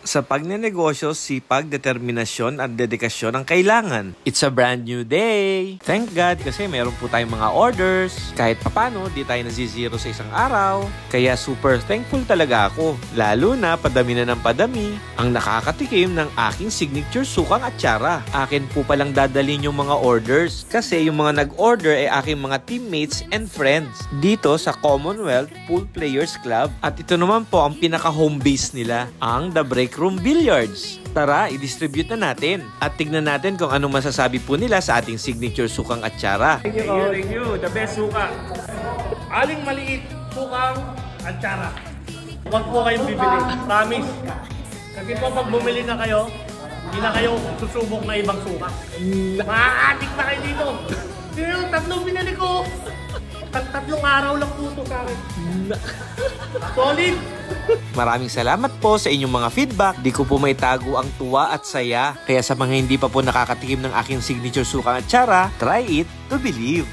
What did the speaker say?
Sa pagnenegosyo, sipag, determinasyon at dedikasyon ang kailangan. It's a brand new day! Thank God kasi meron po tayong mga orders. Kahit papano, di tayo nazizero sa isang araw. Kaya super thankful talaga ako. Lalo na padami na ng padami ang nakakatikim ng aking signature sukang atsara. Akin po palang dadalhin yung mga orders kasi yung mga nag-order ay aking mga teammates and friends dito sa Commonwealth Pool Players Club. At ito naman po ang pinaka-home base nila, ang The Break Room Billiards. Tara, i-distribute na natin at tignan natin kung anong masasabi po nila sa ating signature sukang atsara. Thank you. The best suka. Aling maliit, sukang atsara. Huwag po kayong bibili. Promise. Kasi po pag bumili na kayo, hindi na kayo susubok na ibang suka. Maadik na kayo dito. Pero tatlong binili ko. Tatlong araw lang po ito sa akin. Solid! Maraming salamat po sa inyong mga feedback. Di ko po may tago ang tuwa at saya. Kaya sa mga hindi pa po nakakatikim ng aking signature sukang atsara, try it to believe.